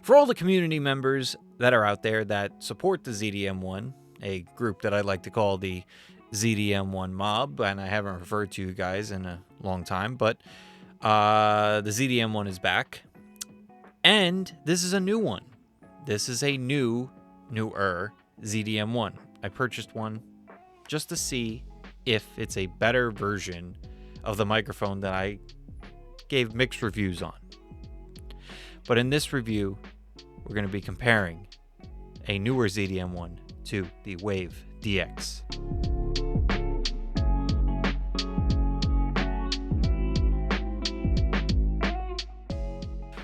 For all the community members that are out there that support the ZDM-1, a group that I like to call the ZDM-1 mob, and I haven't referred to you guys in a long time, but the ZDM-1 is back, and this is a new one. This is a newer ZDM-1. I purchased one just to see if it's a better version of the microphone that I gave mixed reviews on. But in this review, we're going to be comparing a newer ZDM-1 to the Wave DX.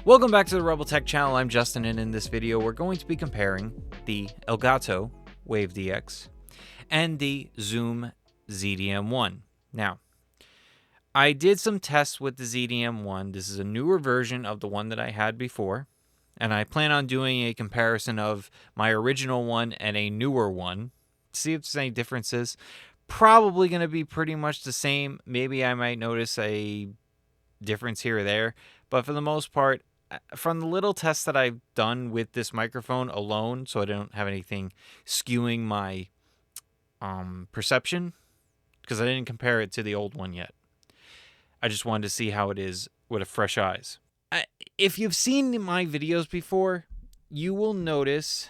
Welcome back to the Rebel Tech channel. I'm Justin, and in this video we're going to be comparing the Elgato Wave DX and the Zoom ZDM-1. Now, I did some tests with the ZDM-1. This is a newer version of the one that I had before, and I plan on doing a comparison of my original one and a newer one. See if there's any differences. Probably going to be pretty much the same. Maybe I might notice a difference here or there, but for the most part, from the little tests that I've done with this microphone alone, so I don't have anything skewing my perception, because I didn't compare it to the old one yet. I just wanted to see how it is with fresh eyes. If you've seen my videos before, you will notice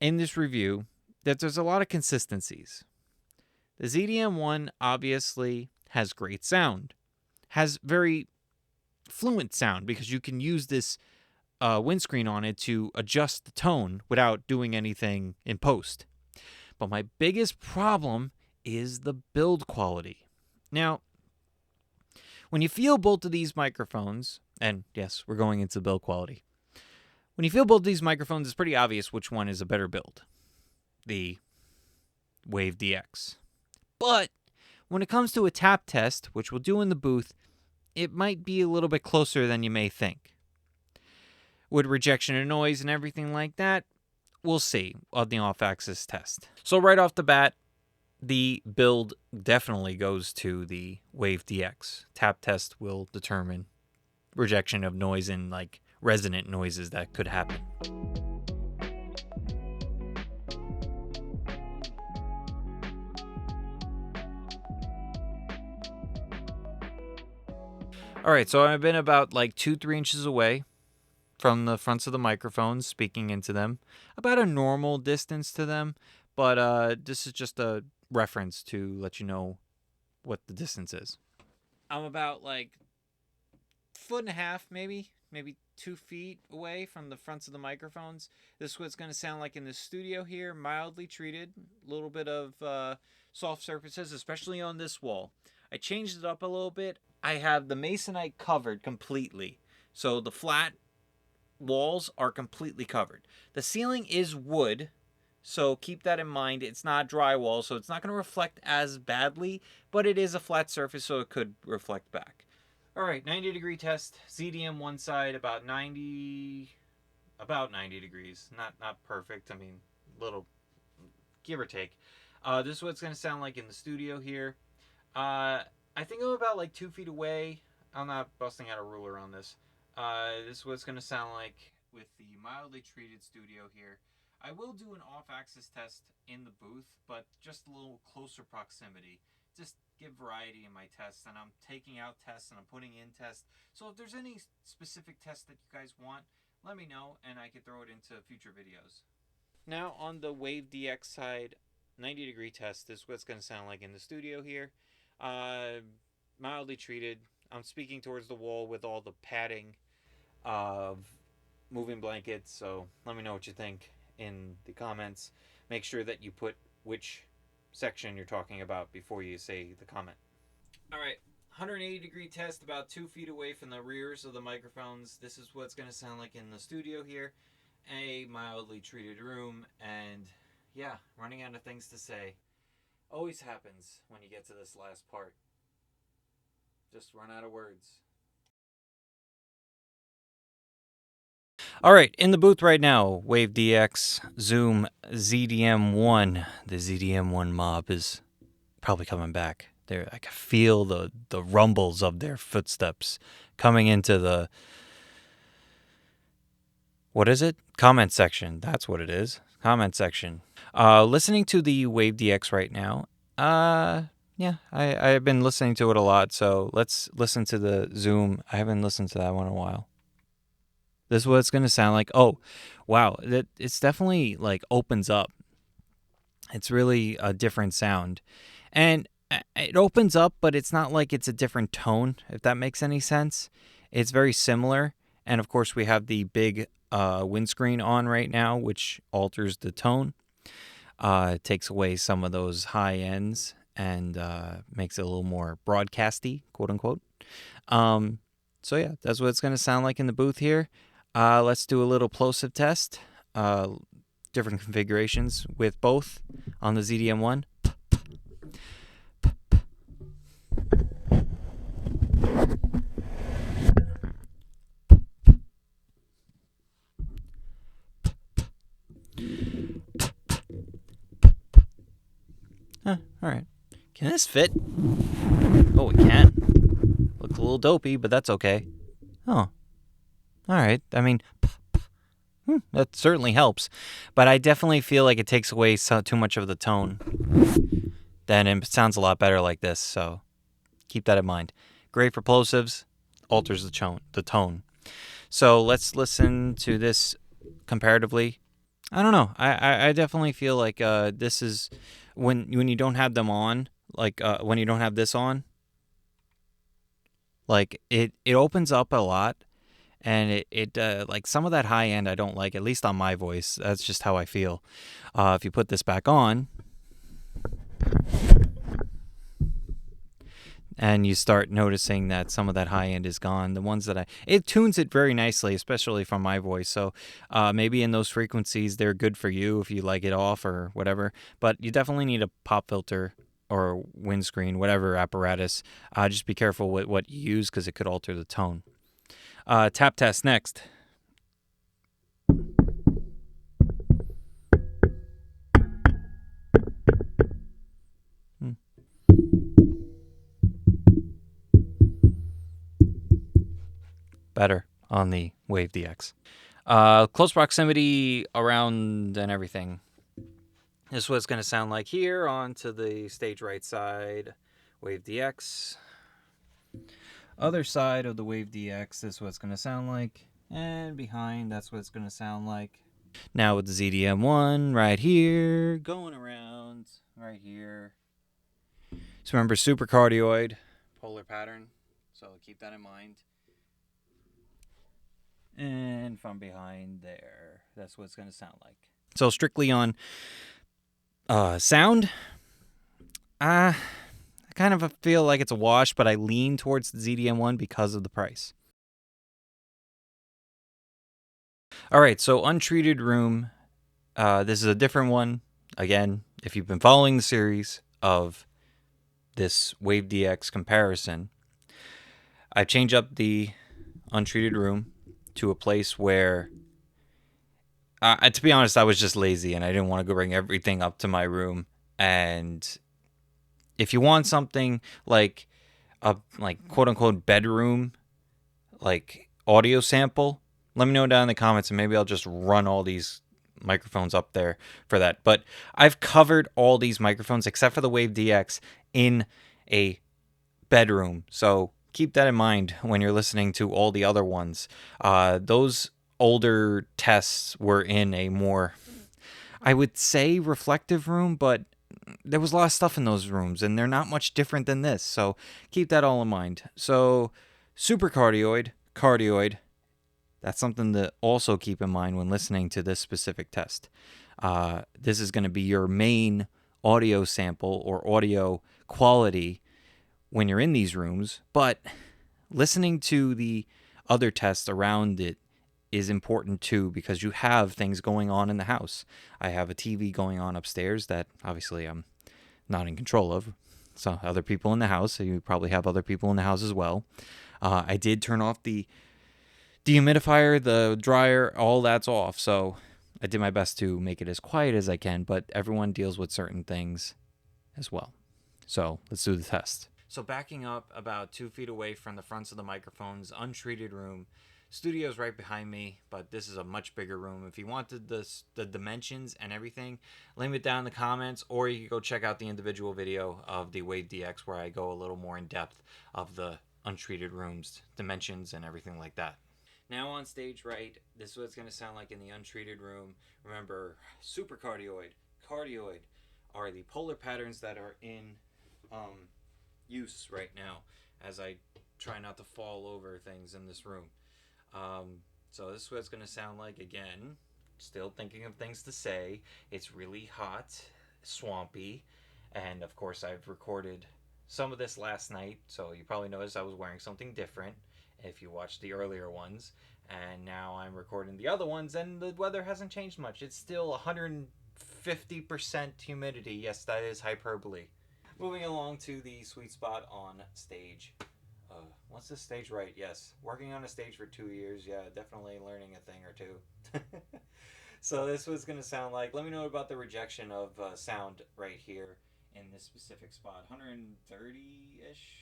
in this review that there's a lot of consistencies. The ZDM-1 obviously has great sound, has very fluent sound, because you can use this windscreen on it to adjust the tone without doing anything in post. But my biggest problem is the build quality. Now, when you feel both of these microphones, and yes, we're going into build quality. When you feel both of these microphones, it's pretty obvious which one is a better build. The Wave DX. But when it comes to a tap test, which we'll do in the booth, it might be a little bit closer than you may think. With rejection of noise and everything like that, we'll see on the off-axis test. So right off the bat, the build definitely goes to the Wave DX. Tap test will determine rejection of noise and like resonant noises that could happen. Alright, so I've been about like 2-3 inches away from the fronts of the microphones, speaking into them. About a normal distance to them, but this is just a reference to let you know what the distance is. I'm about like 1.5 feet, maybe 2 feet away from the fronts of the microphones. This is what it's going to sound like in the studio here, mildly treated, a little bit of soft surfaces, especially on this wall. I changed it up a little bit. I have the masonite covered completely, so the flat walls are completely covered. The ceiling is wood, so keep that in mind. It's not drywall, so it's not going to reflect as badly, but it is a flat surface, so it could reflect back. All right, 90-degree test. ZDM-1 side about 90 degrees. Not perfect. I mean, little give or take. This is what it's going to sound like in the studio here. I think I'm about like 2 feet away. I'm not busting out a ruler on this. This is what it's going to sound like with the mildly treated studio here. I will do an off-axis test in the booth, but just a little closer proximity. Just give variety in my tests, and I'm taking out tests and I'm putting in tests. So if there's any specific tests that you guys want, let me know and I can throw it into future videos. Now on the Wave DX side, 90-degree test is what it's going to sound like in the studio here. Mildly treated. I'm speaking towards the wall with all the padding of moving blankets, so let me know what you think in the comments. Make sure that you put which section you're talking about before you say the comment. Alright, 180-degree test about 2 feet away from the rears of the microphones. This is what it's going to sound like in the studio here. A mildly treated room, and yeah, running out of things to say. Always happens when you get to this last part. Just run out of words. Alright, in the booth right now, Wave DX, Zoom ZDM-1. The ZDM-1 mob is probably coming back. I can feel the rumbles of their footsteps coming into What is it? Comment section. That's what it is. Comment section. Listening to the Wave DX right now. Yeah, I've been listening to it a lot, so let's listen to the Zoom. I haven't listened to that one in a while. This is what it's going to sound like. Oh, wow. It's definitely like opens up. It's really a different sound. And it opens up, but it's not like it's a different tone, if that makes any sense. It's very similar. And of course, we have the big windscreen on right now, which alters the tone. It takes away some of those high ends and makes it a little more broadcasty, quote unquote. So yeah, that's what it's going to sound like in the booth here. Let's do a little plosive test. Different configurations with both on the ZDM-1. All right. Can this fit? Oh, it can. Looks a little dopey, but that's okay. Oh. All right. I mean, that certainly helps. But I definitely feel like it takes away too much of the tone. Then it sounds a lot better like this, so keep that in mind. Great for plosives, alters the tone. So let's listen to this comparatively. I don't know. I definitely feel like this is when you don't have them on, like when you don't have this on, like it opens up a lot, and it like some of that high end I don't like, at least on my voice. That's just how I feel. If you put this back on, and you start noticing that some of that high end is gone. The ones that it tunes it very nicely, especially from my voice. So maybe in those frequencies, they're good for you if you like it off or whatever. But you definitely need a pop filter or windscreen, whatever apparatus. Just be careful with what you use because it could alter the tone. Tap test next. Better on the Wave DX. Close proximity around and everything. This is what it's going to sound like here onto the stage right side, Wave DX. Other side of the Wave DX, this is what it's going to sound like. And behind, that's what it's going to sound like. Now with the ZDM-1 right here, going around right here. So remember, super cardioid, polar pattern. So keep that in mind. And from behind there, that's what it's going to sound like. So strictly on sound, I kind of feel like it's a wash, but I lean towards the ZDM-1 because of the price. All right, so Untreated Room. This is a different one. Again, if you've been following the series of this Wave DX comparison, I changed up the Untreated Room to a place where, to be honest, I was just lazy and I didn't want to go bring everything up to my room. And if you want something like a quote unquote bedroom like audio sample, let me know down in the comments and maybe I'll just run all these microphones up there for that. But I've covered all these microphones except for the Wave DX in a bedroom. So keep that in mind when you're listening to all the other ones. Those older tests were in a more, I would say, reflective room, but there was a lot of stuff in those rooms, and they're not much different than this. So keep that all in mind. So super cardioid, that's something to also keep in mind when listening to this specific test. This is going to be your main audio sample or audio quality when you're in these rooms, but listening to the other tests around it is important too, because you have things going on in the house. I have a TV going on upstairs that obviously I'm not in control of. So other people in the house, so you probably have other people in the house as well. I did turn off the dehumidifier, the dryer, all that's off. So I did my best to make it as quiet as I can, but everyone deals with certain things as well. So let's do the test. So backing up about 2 feet away from the fronts of the microphones, Untreated Room, Studio's right behind me, but this is a much bigger room. If you wanted the dimensions and everything, leave it down in the comments, or you can go check out the individual video of the Wave DX where I go a little more in depth of the untreated rooms, dimensions, and everything like that. Now on stage right, this is what it's going to sound like in the untreated room. Remember, supercardioid, cardioid are the polar patterns that are in use right now as I try not to fall over things in this room. So this is what it's going to sound like. Again, still thinking of things to say. It's really hot, swampy, and of course I've recorded some of this last night, so you probably noticed I was wearing something different if you watched the earlier ones. And now I'm recording the other ones, and the weather hasn't changed much. It's still 150% humidity. Yes, that is hyperbole. Moving along to the sweet spot on stage. What's the stage right? Yes. Working on a stage for 2 years. Yeah, definitely learning a thing or two. So this was going to sound like, let me know about the rejection of sound right here in this specific spot. 130-ish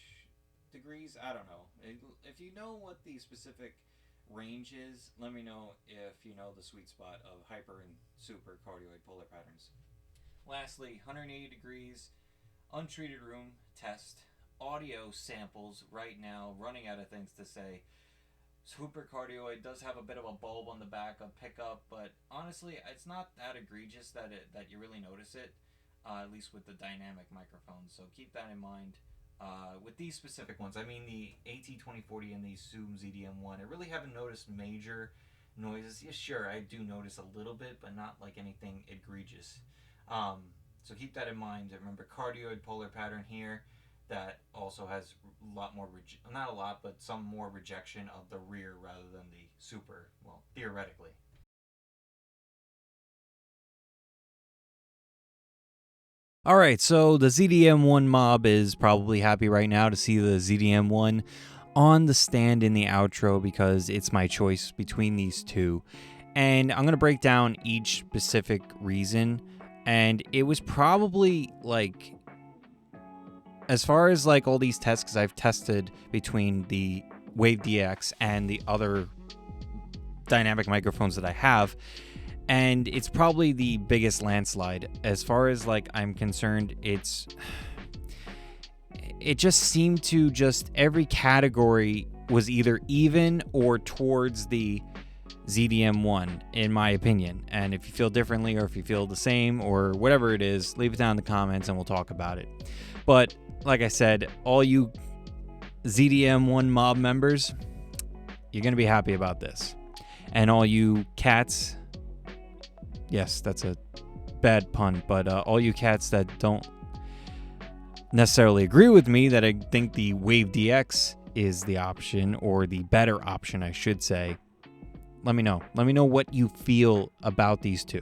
degrees? I don't know. If you know what the specific range is, let me know if you know the sweet spot of hyper and super cardioid polar patterns. Lastly, 180 degrees, untreated room test. Audio samples right now, running out of things to say. Supercardioid does have a bit of a bulb on the back of pickup, but honestly, it's not that egregious that you really notice it, at least with the dynamic microphones. So keep that in mind. With these specific ones, I mean the AT2040 and the Zoom ZDM-1, I really haven't noticed major noises. Yeah, sure, I do notice a little bit, but not like anything egregious. So keep that in mind. Remember, cardioid polar pattern here. That also has a lot more, not a lot, but some more rejection of the rear rather than the super, well, theoretically. All right, so the ZDM-1 mob is probably happy right now to see the ZDM-1 on the stand in the outro because it's my choice between these two. And I'm going to break down each specific reason. And it was probably like, as far as like all these tests, because I've tested between the Wave DX and the other dynamic microphones that I have, and it's probably the biggest landslide. As far as like I'm concerned, it just seemed to every category was either even or towards the ZDM-1, in my opinion. And if you feel differently or if you feel the same or whatever it is, leave it down in the comments and we'll talk about it. But like I said, all you ZDM-1 mob members, you're going to be happy about this. And all you cats, yes, that's a bad pun, but all you cats that don't necessarily agree with me, that I think the Wave DX is the option, or the better option, I should say, let me know. Let me know what you feel about these two.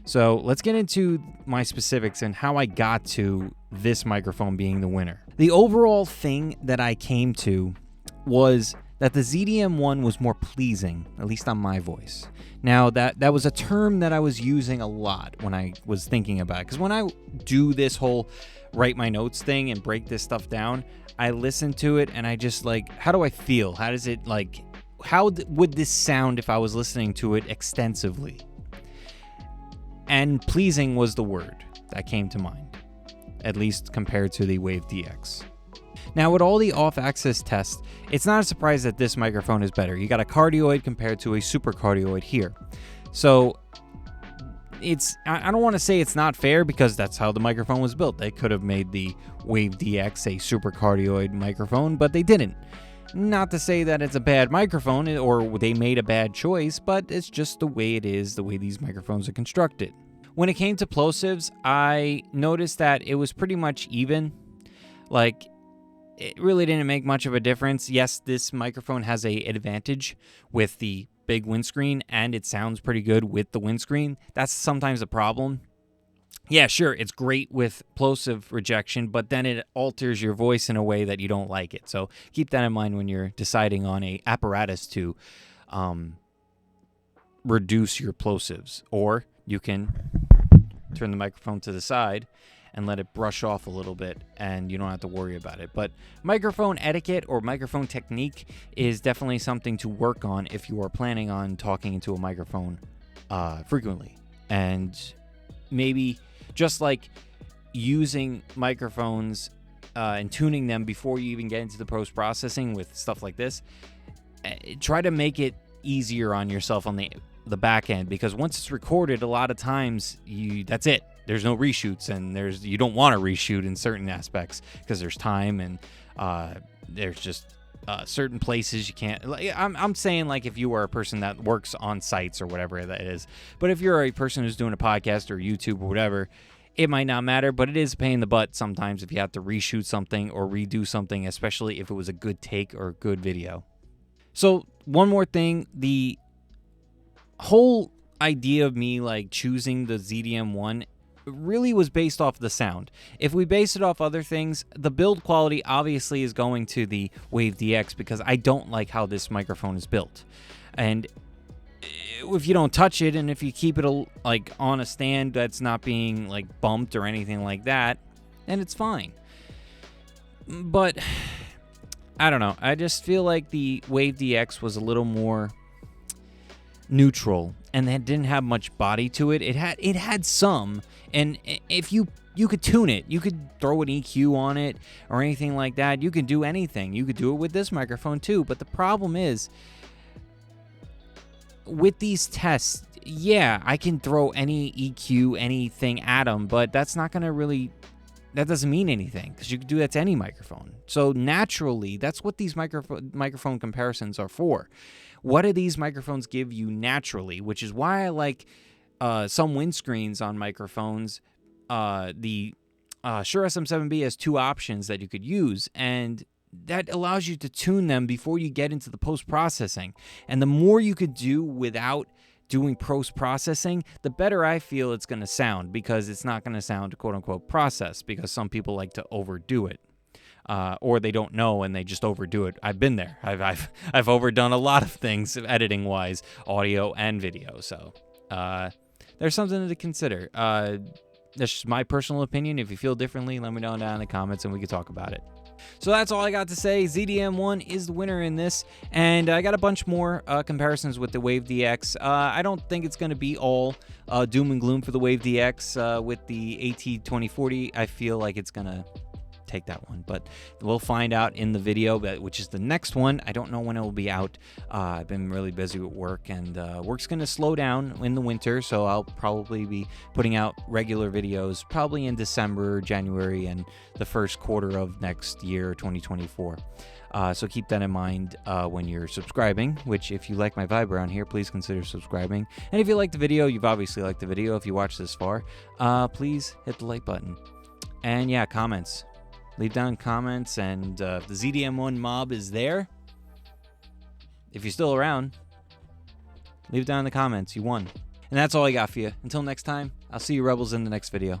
So let's get into my specifics and how I got to this microphone being the winner. The overall thing that I came to was that the ZDM-1 was more pleasing, at least on my voice. Now, that was a term that I was using a lot when I was thinking about it. Because when I do this whole write my notes thing and break this stuff down, I listen to it and I just like, how do I feel? How does it like, how would this sound if I was listening to it extensively? And pleasing was the word that came to mind, at least compared to the Wave DX. Now, with all the off-axis tests, it's not a surprise that this microphone is better. You got a cardioid compared to a supercardioid here. So I don't want to say it's not fair because that's how the microphone was built. They could have made the Wave DX a supercardioid microphone, but they didn't. Not to say that it's a bad microphone or they made a bad choice, but it's just the way it is, the way these microphones are constructed. When it came to plosives, I noticed that it was pretty much even. Like, it really didn't make much of a difference. Yes, this microphone has an advantage with the big windscreen, and it sounds pretty good with the windscreen. That's sometimes a problem. Yeah, sure, it's great with plosive rejection, but then it alters your voice in a way that you don't like it. So keep that in mind when you're deciding on a apparatus to reduce your plosives. Or you can turn the microphone to the side and let it brush off a little bit, and you don't have to worry about it. But microphone etiquette or microphone technique is definitely something to work on if you are planning on talking into a microphone frequently. And maybe just like using microphones and tuning them before you even get into the post-processing with stuff like this, try to make it easier on yourself on the back end, because once it's recorded, a lot of times that's it. There's no reshoots, and you don't want to reshoot in certain aspects because there's time, and there's just certain places you can't. I'm saying, like, if you are a person that works on sites or whatever that is, but if you're a person who's doing a podcast or YouTube or whatever, it might not matter, but it is a pain in the butt sometimes if you have to reshoot something or redo something, especially if it was a good take or a good video. So one more thing, the whole idea of me like choosing the ZDM-1 really was based off the sound. If we base it off other things, the build quality obviously is going to the Wave DX because I don't like how this microphone is built. And if you don't touch it, and if you keep it like on a stand that's not being like bumped or anything like that, then it's fine. But I don't know. I just feel like the Wave DX was a little more neutral, and it didn't have much body to it. It had some, and if you could tune it, you could throw an EQ on it or anything like that. You could do anything. You could do it with this microphone too. But the problem is, with these tests, yeah, I can throw any EQ, anything at them, but that's not going to really, that doesn't mean anything, because you can do that to any microphone. So naturally, that's what these microphone comparisons are for. What do these microphones give you naturally? Which is why I like some windscreens on microphones. The Shure SM7B has two options that you could use, and that allows you to tune them before you get into the post-processing. And the more you could do without doing post-processing, the better I feel it's going to sound, because it's not going to sound quote-unquote processed, because some people like to overdo it. Or they don't know and they just overdo it. I've been there. I've overdone a lot of things editing-wise, audio and video. So there's something to consider. That's just my personal opinion. If you feel differently, let me know down in the comments and we can talk about it. So that's all I got to say. ZDM-1 is the winner in this, and I got a bunch more comparisons with the Wave DX. I don't think it's going to be all doom and gloom for the Wave DX with the AT2040. I feel like it's going to take that one, but we'll find out in the video, which is the next one. I don't know when it will be out. I've been really busy with work, and work's going to slow down in the winter, so I'll probably be putting out regular videos probably in December, January, and the first quarter of next year, 2024. So keep that in mind when you're subscribing, which if you like my vibe around here, please consider subscribing. And if you like the video, you've obviously liked the video. If you watched this far, please hit the like button. And yeah, comments. Leave down comments, and if the ZDM-1 mob is there, if you're still around, leave it down in the comments. You won. And that's all I got for you. Until next time, I'll see you rebels in the next video.